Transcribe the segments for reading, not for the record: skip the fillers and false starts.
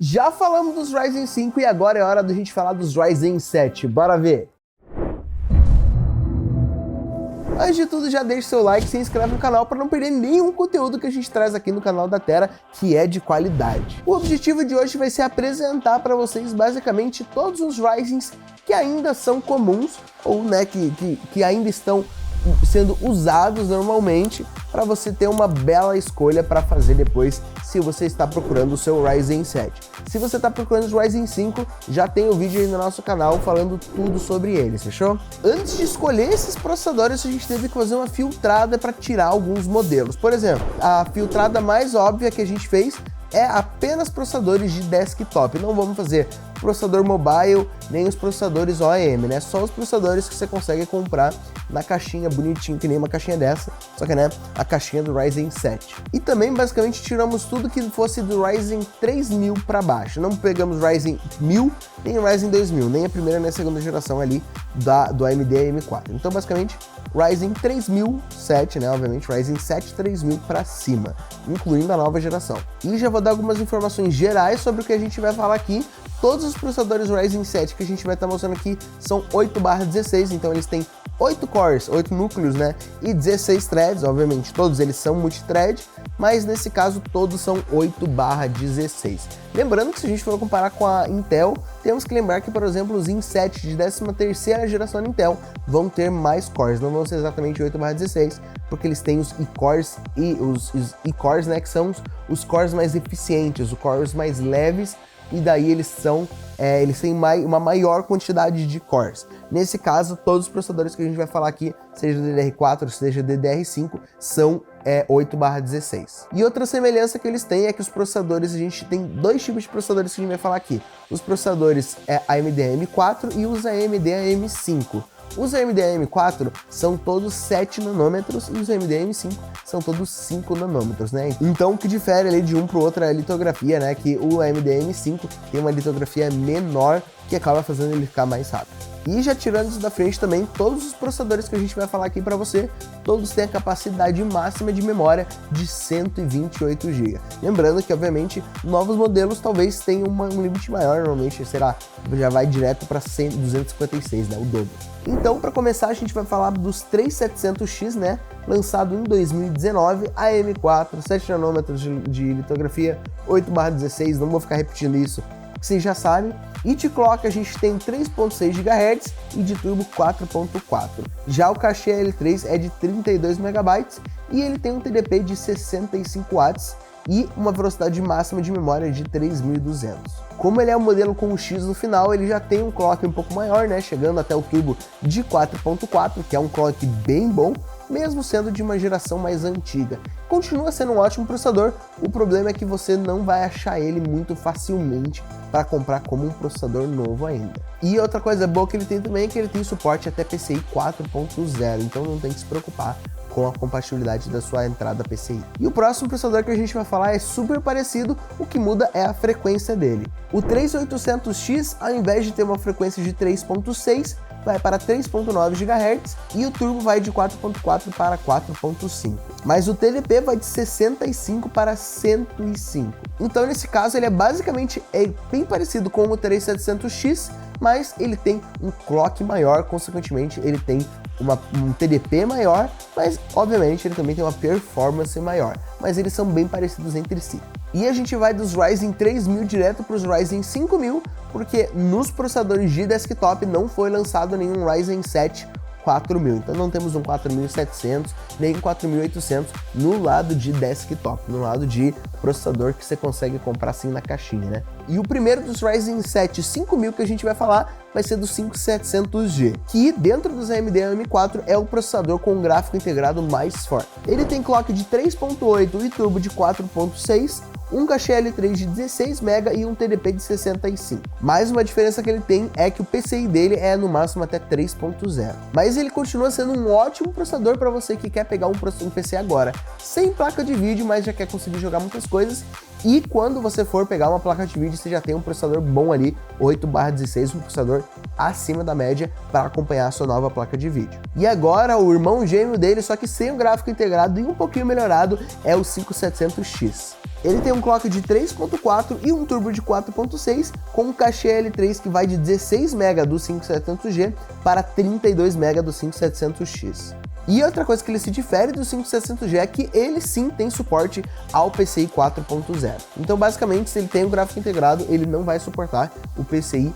Já falamos dos Ryzen 5 e agora é hora da gente falar dos Ryzen 7. Bora ver! Antes de tudo, já deixa seu like e se inscreve no canal para não perder nenhum conteúdo que a gente traz aqui no canal da Tera, que é de qualidade. O objetivo de hoje vai ser apresentar para vocês basicamente todos os Ryzens que ainda são comuns ou que ainda estão sendo usados normalmente, para você ter uma bela escolha para fazer depois se você está procurando o seu Ryzen 7. Se você está procurando os Ryzen 5, já tem o vídeo aí no nosso canal falando tudo sobre eles, fechou? Antes de escolher esses processadores, a gente teve que fazer uma filtrada para tirar alguns modelos. Por exemplo, a filtrada mais óbvia que a gente fez é apenas processadores de desktop. Não vamos fazer processador mobile, nem os processadores OEM, né? Só os processadores que você consegue comprar na caixinha bonitinho, que nem uma caixinha dessa, só que, né, a caixinha do Ryzen 7. E também, basicamente, tiramos tudo que fosse do Ryzen 3000 para baixo. Não pegamos Ryzen 1000, nem Ryzen 2000, nem a primeira nem a segunda geração ali do AMD M4. Então, basicamente, Ryzen 3007, né, obviamente, Ryzen 7 3000 para cima, incluindo a nova geração. E já vou dar algumas informações gerais sobre o que a gente vai falar aqui. Todos os processadores Ryzen 7 que a gente vai estar mostrando aqui são 8/16, então eles têm 8 cores, 8 núcleos, né, e 16 threads, obviamente, todos eles são multithread, mas nesse caso todos são 8/16. Lembrando que se a gente for comparar com a Intel, temos que lembrar que, por exemplo, os i7 de 13ª geração da Intel vão ter mais cores, não vão ser exatamente 8/16, porque eles têm os e-cores e os e-cores, né, que são os cores mais eficientes, os cores mais leves, e daí eles têm uma maior quantidade de cores. Nesse caso, todos os processadores que a gente vai falar aqui, seja DDR4, seja DDR5, são 8/16. E outra semelhança que eles têm é que os processadores, a gente tem dois tipos de processadores que a gente vai falar aqui. Os processadores AMD AM4 e os AMD AM5. Os AMD AM4 são todos 7 nanômetros e os AMD AM5 são todos 5 nanômetros, né? Então, o que difere ali de um para o outro é a litografia, né? Que o AMD AM5 tem uma litografia menor, que acaba fazendo ele ficar mais rápido. E já tirando isso da frente também, todos os processadores que a gente vai falar aqui para você, todos têm a capacidade máxima de memória de 128 GB. Lembrando que, obviamente, novos modelos talvez tenham um limite maior, normalmente, será, já vai direto para 256, né, o dobro. Então, para começar, a gente vai falar dos 3700X, né, lançado em 2019, AM4, 7 nanômetros de litografia, 8/16, não vou ficar repetindo isso, que vocês já sabem. E de clock a gente tem 3.6 GHz e de turbo 4.4. Já o cache L3 é de 32 MB e ele tem um TDP de 65 watts e uma velocidade máxima de memória de 3200. Como ele é um modelo com o X no final, ele já tem um clock um pouco maior, né, chegando até o turbo de 4.4, que é um clock bem bom, mesmo sendo de uma geração mais antiga. Continua sendo um ótimo processador, o problema é que você não vai achar ele muito facilmente para comprar como um processador novo ainda. E outra coisa boa que ele tem também é que ele tem suporte até PCI 4.0, então não tem que se preocupar com a compatibilidade da sua entrada PCI. E o próximo processador que a gente vai falar é super parecido, o que muda é a frequência dele. O 3800X, ao invés de ter uma frequência de 3.6, vai para 3.9 GHz e o turbo vai de 4.4 para 4.5. Mas o TDP vai de 65 para 105. Então, nesse caso, ele é basicamente bem parecido com o 3700X, mas ele tem um clock maior, consequentemente, ele tem um TDP maior, mas obviamente ele também tem uma performance maior, mas eles são bem parecidos entre si. E a gente vai dos Ryzen 3000 direto para os Ryzen 5000, porque nos processadores de desktop não foi lançado nenhum Ryzen 7 4000, então não temos um 4700 nem um 4800 no lado de desktop, no lado de processador que você consegue comprar assim na caixinha, né? E o primeiro dos Ryzen 7 5000 que a gente vai falar vai ser do 5700G, que dentro dos AMD AM4 é o processador com um gráfico integrado mais forte. Ele tem clock de 3.8 e turbo de 4.6, um cache L3 de 16 MB e um TDP de 65. Mais uma diferença que ele tem é que o PCI dele é no máximo até 3.0. Mas ele continua sendo um ótimo processador para você que quer pegar um PC agora sem placa de vídeo, mas já quer conseguir jogar muitas coisas. E quando você for pegar uma placa de vídeo, você já tem um processador bom ali, 8/16, um processador acima da média para acompanhar a sua nova placa de vídeo. E agora o irmão gêmeo dele, só que sem o gráfico integrado e um pouquinho melhorado, é o 5700X. Ele tem um clock de 3.4 e um turbo de 4.6 com um cache L3 que vai de 16 MB do 5700G para 32 MB do 5700X. E outra coisa que ele se difere do 5700G é que ele sim tem suporte ao PCI 4.0. Então basicamente, se ele tem o gráfico integrado, ele não vai suportar o PCI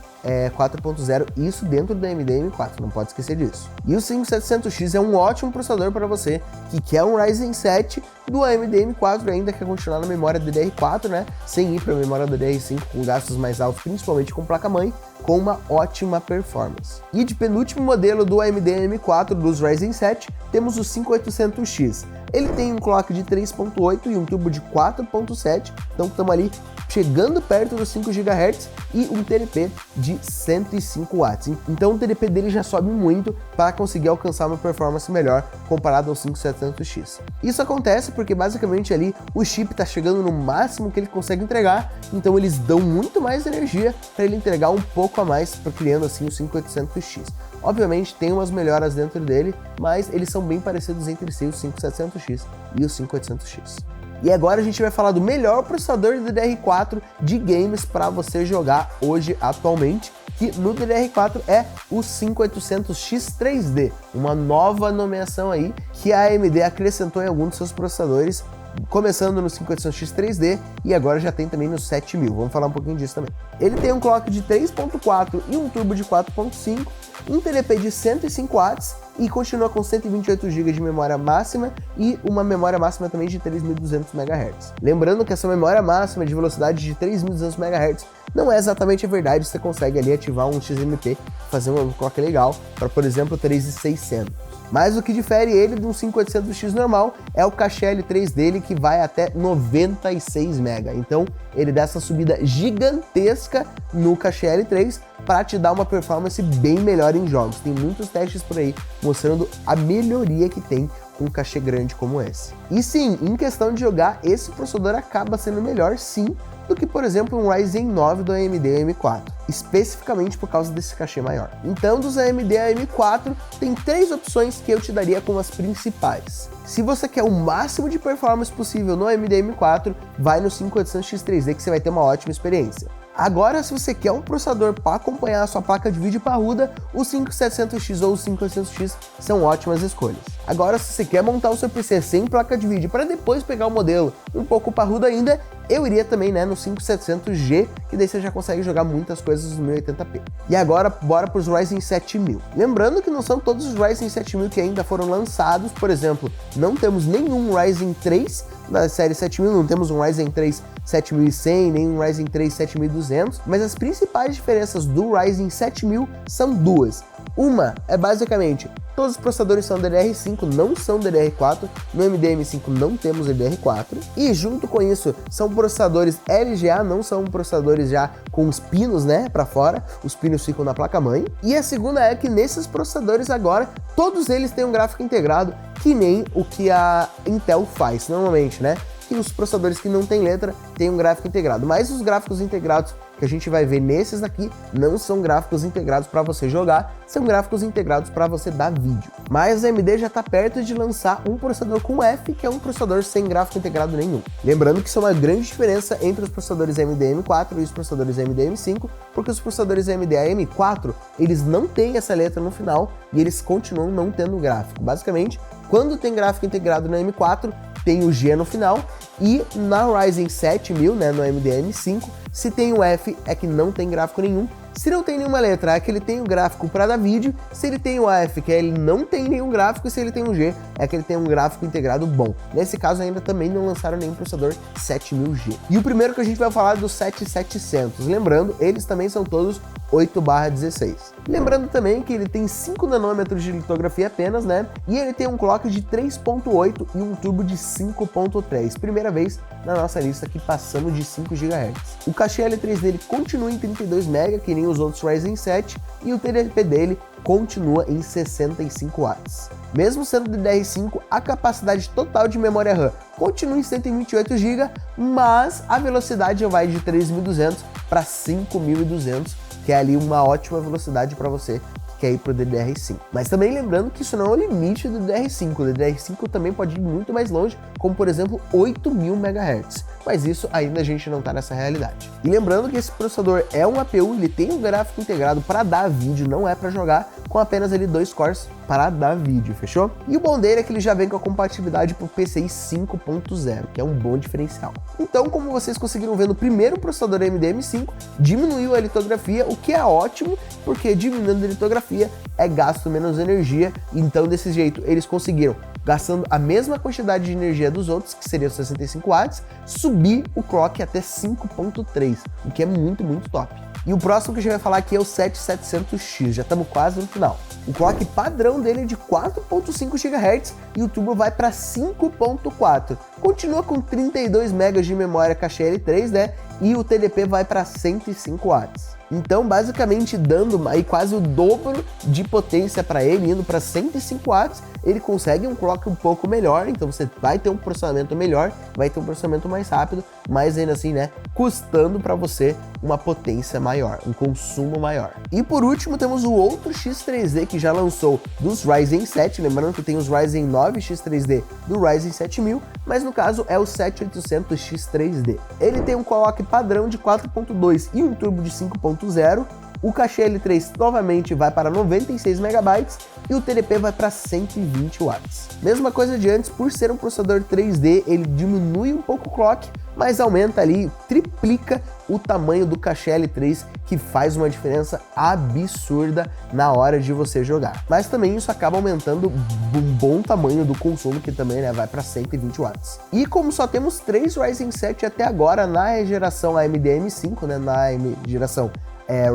4.0, isso dentro do AMD M4, não pode esquecer disso. E o 5700X é um ótimo processador para você que quer um Ryzen 7 do AMD M4 e ainda quer continuar na memória DDR4, né, sem ir para a memória DDR5 com gastos mais altos, principalmente com placa-mãe, com uma ótima performance. E de penúltimo modelo do AMD M4 dos Ryzen 7, temos o 5800X. Ele tem um clock de 3.8 e um turbo de 4.7, então estamos ali chegando perto dos 5 GHz e um TDP de 105 watts. Então o TDP dele já sobe muito para conseguir alcançar uma performance melhor comparado ao 5700X. Isso acontece porque basicamente ali o chip está chegando no máximo que ele consegue entregar, então eles dão muito mais energia para ele entregar um pouco a mais, criando assim o 5800X. Obviamente tem umas melhoras dentro dele, mas eles são bem parecidos entre si, o 5700X e o 5800X. E agora a gente vai falar do melhor processador de DDR4 de games para você jogar hoje atualmente, que no DDR4 é o 5800X3D, uma nova nomeação aí que a AMD acrescentou em alguns dos seus processadores, começando no 5800X3D e agora já tem também no 7000, vamos falar um pouquinho disso também. Ele tem um clock de 3.4 e um turbo de 4.5, um TDP de 105 watts e continua com 128 GB de memória máxima e uma memória máxima também de 3.200 MHz. Lembrando que essa memória máxima de velocidade de 3.200 MHz não é exatamente a verdade, você consegue ali ativar um XMP, fazer um clock legal para, por exemplo, 3.600. Mas o que difere ele de um 5800X normal é o cache L3 dele, que vai até 96 MB. Então ele dá essa subida gigantesca no cache L3 para te dar uma performance bem melhor em jogos. Tem muitos testes por aí mostrando a melhoria que tem com um cache grande como esse. E sim, em questão de jogar, esse processador acaba sendo melhor sim do que, por exemplo, um Ryzen 9 do AMD M4, especificamente por causa desse cachê maior. Então, dos AMD M4, tem 3 opções que eu te daria como as principais. Se você quer o máximo de performance possível no AMD M4, vai no 5800X3D que você vai ter uma ótima experiência. Agora, se você quer um processador para acompanhar a sua placa de vídeo parruda, o 5700X ou o 5800X são ótimas escolhas. Agora, se você quer montar o seu PC sem placa de vídeo para depois pegar o modelo um pouco parrudo ainda, eu iria também, né, no 5700G, que daí você já consegue jogar muitas coisas no 1080p. E agora, bora para os Ryzen 7000. Lembrando que não são todos os Ryzen 7000 que ainda foram lançados, por exemplo, não temos nenhum Ryzen 3 da série 7000, não temos um Ryzen 3 7100, nem um Ryzen 3 7200, mas as principais diferenças do Ryzen 7000 são duas. Uma é basicamente, todos os processadores são DDR5, não são DDR4, no AMD M5 não temos DDR4, e junto com isso são processadores LGA, não são processadores já com os pinos, né, para fora, os pinos ficam na placa-mãe. E a segunda é que nesses processadores agora, todos eles têm um gráfico integrado, que nem o que a Intel faz normalmente, né? Que os processadores que não tem letra têm um gráfico integrado, mas os gráficos integrados que a gente vai ver nesses aqui não são gráficos integrados para você jogar, são gráficos integrados para você dar vídeo. Mas a AMD já está perto de lançar um processador com F, que é um processador sem gráfico integrado nenhum. Lembrando que isso é uma grande diferença entre os processadores AMD M4 e os processadores AMD M5, porque os processadores AMD M4, eles não têm essa letra no final e eles continuam não tendo gráfico. Basicamente, quando tem gráfico integrado no M4, tem o G no final, e na Ryzen 7000, né, no AMD M5, se tem o F é que não tem gráfico nenhum. Se não tem nenhuma letra, é que ele tem o gráfico para dar vídeo. Se ele tem o F, que ele não tem nenhum gráfico. E se ele tem um G, é que ele tem um gráfico integrado bom. Nesse caso, ainda também não lançaram nenhum processador 7000G. E o primeiro que a gente vai falar é do 7700. Lembrando, eles também são todos 8/16. Lembrando também que ele tem 5 nanômetros de litografia apenas, né? E ele tem um clock de 3.8 e um turbo de 5.3. Primeira vez na nossa lista que passamos de 5 GHz. O cache L3 dele continua em 32 MB, que nem os outros Ryzen 7, e o TDP dele continua em 65 watts. Mesmo sendo DDR5, a capacidade total de memória RAM continua em 128 GB, mas a velocidade vai de 3.200 para 5.200, que é ali uma ótima velocidade para você que quer ir para o DDR5. Mas também lembrando que isso não é o limite do DDR5. O DDR5 também pode ir muito mais longe, como por exemplo 8.000 MHz. mas isso ainda a gente não está nessa realidade. E lembrando que esse processador é um APU, ele tem um gráfico integrado para dar vídeo, não é para jogar, com apenas ali 2 cores para dar vídeo, fechou? E o bom dele é que ele já vem com a compatibilidade para o PCI 5.0, que é um bom diferencial. Então, como vocês conseguiram ver no primeiro processador AMD M5, diminuiu a litografia, o que é ótimo, porque diminuindo a litografia é gasto menos energia, então desse jeito eles conseguiram, gastando a mesma quantidade de energia dos outros, que seria 65 watts, subir o clock até 5.3, o que é muito top. E o próximo que a gente vai falar aqui é o 7700X, já estamos quase no final. O clock padrão dele é de 4.5 GHz e o turbo vai para 5.4. Continua com 32 MB de memória cache L3, né? E o TDP vai para 105 watts. Então, basicamente, dando aí quase o dobro de potência para ele, indo para 105 watts, ele consegue um clock um pouco melhor, então você vai ter um processamento melhor, vai ter um processamento mais rápido, mas ainda assim, né, custando para você uma potência maior, um consumo maior. E por último, temos o outro X3D que já lançou dos Ryzen 7, lembrando que tem os Ryzen 9 X3D do Ryzen 7000, mas no caso é o 7800 X3D. Ele tem um clock padrão de 4.2 e um turbo de 5.0, o cache L3 novamente vai para 96 MB e o TDP vai para 120 watts. Mesma coisa de antes, por ser um processador 3D, ele diminui um pouco o clock, mas aumenta ali, triplica o tamanho do cache L3, que faz uma diferença absurda na hora de você jogar. Mas também isso acaba aumentando um bom tamanho do consumo, que também, né, vai para 120 watts. E como só temos 3 Ryzen 7 até agora na geração AMD M5, né, na geração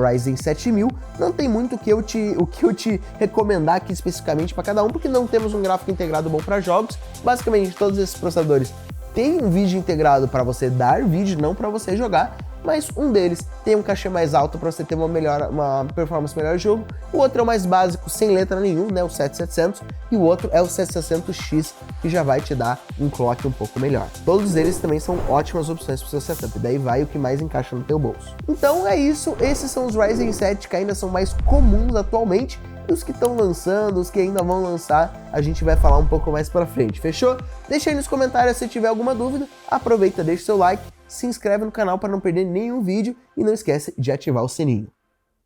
Ryzen 7000, não tem muito o que eu te recomendar aqui especificamente para cada um, porque não temos um gráfico integrado bom para jogos. Basicamente, todos esses processadores têm um vídeo integrado para você dar vídeo, não para você jogar, mas um deles tem um cachê mais alto para você ter uma performance melhor de jogo, o outro é o mais básico, sem letra nenhum, né, o 7700, e o outro é o 7700X, que já vai te dar um clock um pouco melhor. Todos eles também são ótimas opções para o seu setup, daí vai o que mais encaixa no teu bolso. Então é isso, esses são os Ryzen 7 que ainda são mais comuns atualmente, e os que estão lançando, os que ainda vão lançar, a gente vai falar um pouco mais pra frente, fechou? Deixa aí nos comentários se tiver alguma dúvida, aproveita, deixa o seu like, se inscreve no canal para não perder nenhum vídeo e não esquece de ativar o sininho.